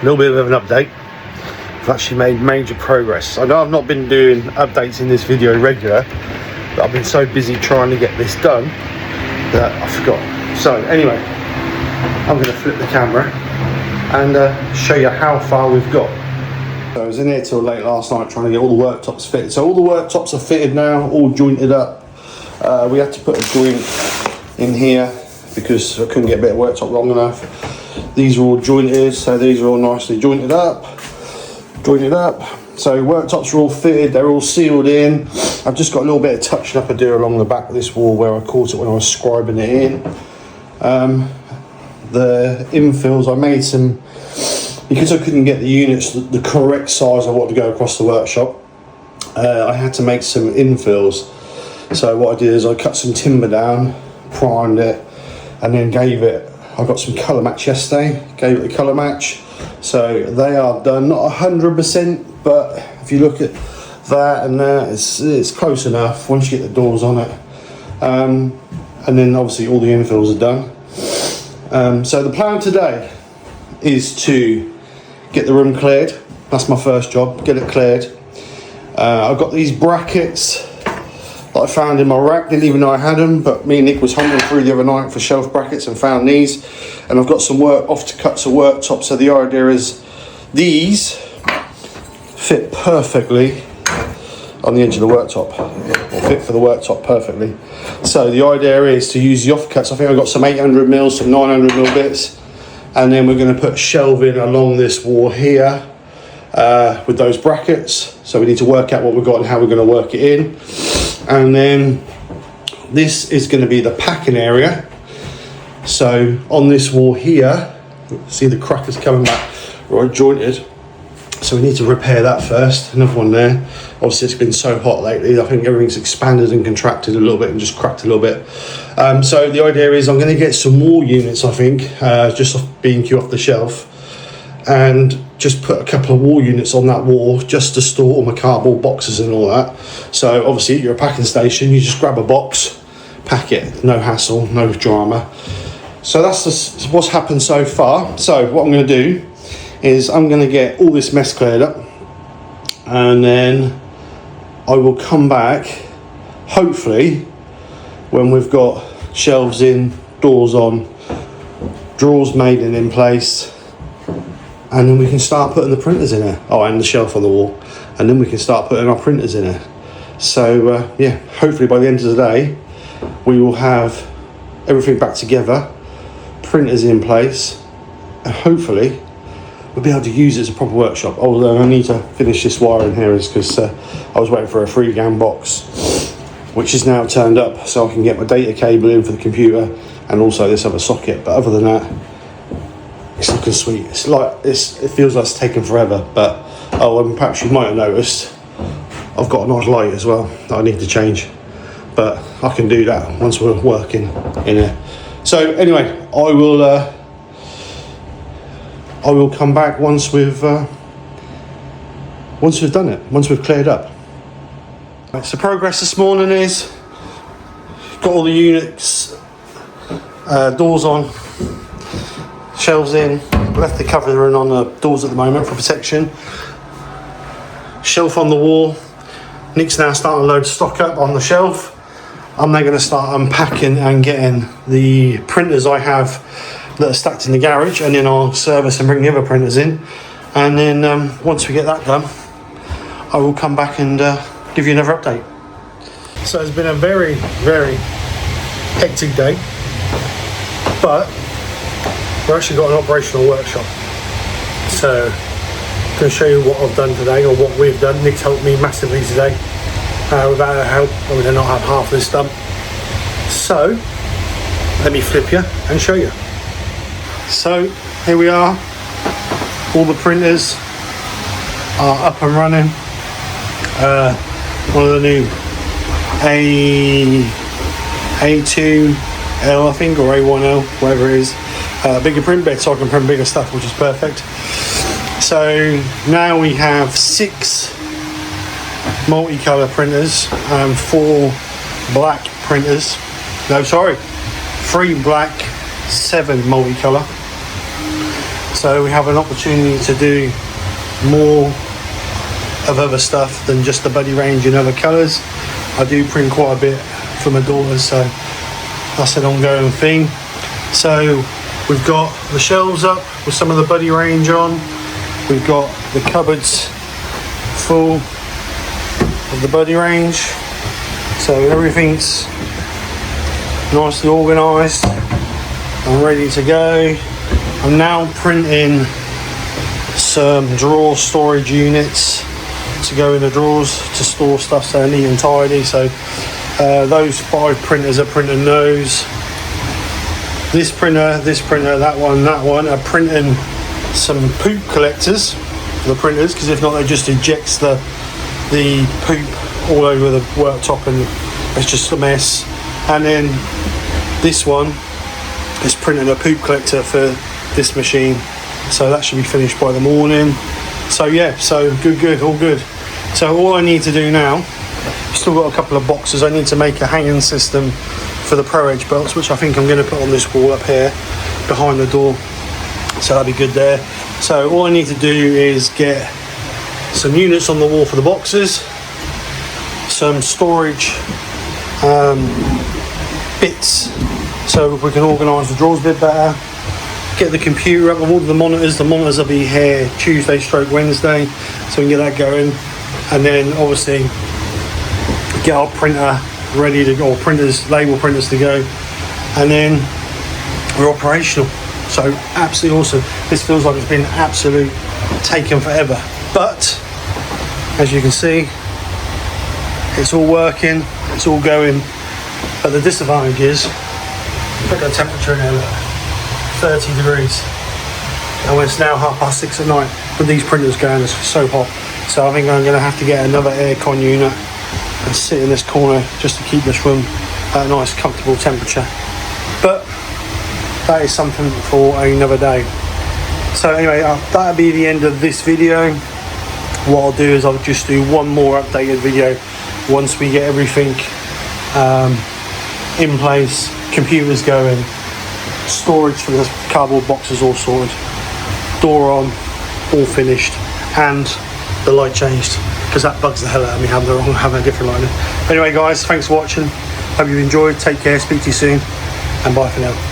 a little bit of an update. I've actually made major progress. I know I've not been doing updates in this video regular, but I've been so busy trying to get this done that I forgot. So anyway, I'm going to flip the camera and show you how far we've got. So I was in here till late last night trying to get all the worktops fitted. So all the worktops are fitted now, all jointed up. We had to put a joint in here because I couldn't get a bit of worktop long enough. These are all jointed, so these are all nicely jointed up. So worktops are all fitted, they're all sealed in. I've just got a little bit of touching up to do along the back of this wall where I caught it when I was scribing it in. The infills, I made some, because I couldn't get the units the correct size I wanted to go across the workshop. I had to make some infills. So what I did is I cut some timber down, primed it, and then gave it, I got some colour match yesterday, gave it a colour match. So they are done, not 100%, but if you look at that and that, it's close enough once you get the doors on it. And then obviously all the infills are done. So the plan today is to get the room cleared. That's my first job, get it cleared. I've got these brackets that I found in my rack, didn't even know I had them, but me and Nick was hunting through the other night for shelf brackets and found these. And I've got some off-to-cuts of worktop, so the idea is these fit perfectly on the edge of the worktop, or fit for the worktop perfectly. So the idea is to use the off-cuts. I think I've got some 800mm, some 900mm bits, and then we're going to put shelving along this wall here with those brackets. So we need to work out what we've got and how we're going to work it in. And then this is going to be the packing area. So on this wall here, see the crackers coming back right jointed. So we need to repair that first. Another one there. Obviously it's been so hot lately, I think everything's expanded and contracted a little bit and just cracked a little bit. So the idea is I'm going to get some more units, I think, just off B&Q off the shelf, and just put a couple of wall units on that wall just to store all my cardboard boxes and all that. So obviously at your packing station, you just grab a box, pack it, no hassle, no drama. So that's just what's happened so far. So what I'm going to do is I'm going to get all this mess cleared up, and then I will come back, hopefully, when we've got shelves in, doors on, drawers made and in place, and then we can start putting the printers in there. Oh, and the shelf on the wall, and then we can start putting our printers in there. So yeah, hopefully by the end of the day we will have everything back together, printers in place, and hopefully we'll be able to use it as a proper workshop. Although I need to finish this wiring here is because I was waiting for a 3-gang box, which is now turned up, so I can get my data cable in for the computer and also this other socket. But other than that, it's looking sweet. It's like it feels like it's taken forever, but and perhaps you might have noticed I've got a nice light as well that I need to change, but I can do that once we're working in here. So anyway, I will come back once we've done it, once we've cleared up. So progress this morning is got all the units, doors on, shelves in, left the covering on the doors at the moment for protection, shelf on the wall. Nick's now starting to load stock up on the shelf. I'm now going to start unpacking and getting the printers I have that are stacked in the garage, and then I'll service and bring the other printers in, and then once we get that done I will come back and give you another update. So it's been a very, very hectic day, but we've actually got an operational workshop. So I'm going to show you what I've done today, or what we've done. Nick's helped me massively today. Without her help I would have not had half this done. So let me flip you and show you. So here we are, all the printers are up and running. One of the new A2L I think, or A1L, whatever it is, bigger print bed, so I can print bigger stuff, which is perfect. So now we have 6 multicolour printers and 4 black printers. No, sorry, 3 black, 7 multicolour. so we have an opportunity to do more of other stuff than just the buddy range in other colours. I do print quite a bit for my daughters, so that's an ongoing thing. So we've got the shelves up with some of the buddy range on. We've got the cupboards full of the buddy range. So everything's nicely organised and ready to go. I'm now printing some drawer storage units to go in the drawers to store stuff so neat and tidy. So those 5 printers are printing those. This printer, that one are printing some poop collectors for the printers, because if not they just ejects the poop all over the worktop and it's just a mess. And then this one is printing a poop collector for this machine, so that should be finished by the morning. So yeah, so good, all good. So all I need to do now, still got a couple of boxes. I need to make a hanging system for the Pro Edge belts, which I think I'm going to put on this wall up here behind the door, so that'll be good there. So all I need to do is get some units on the wall for the boxes, some storage bits so we can organise the drawers a bit better, get the computer up. I've ordered the monitors will be here Tuesday / Wednesday, so we can get that going, and then obviously get our printer ready to go, or label printers to go, and then we're operational. So absolutely awesome. This feels like it's been taken forever, but as you can see, it's all working, it's all going. But the disadvantage is, look at the temperature in there, look, 30 degrees, and it's now 6:30 at night with these printers going. It's so hot, so I think I'm going to have to get another aircon unit and sit in this corner just to keep this room at a nice comfortable temperature. But that is something for another day. So anyway, that'll be the end of this video. What I'll do is I'll just do one more updated video once we get everything in place, computers going, storage for the cardboard boxes all sorted, door on, all finished, and the light changed, because that bugs the hell out of me having a different light. Anyway guys, thanks for watching, hope you've enjoyed, take care, speak to you soon, and bye for now.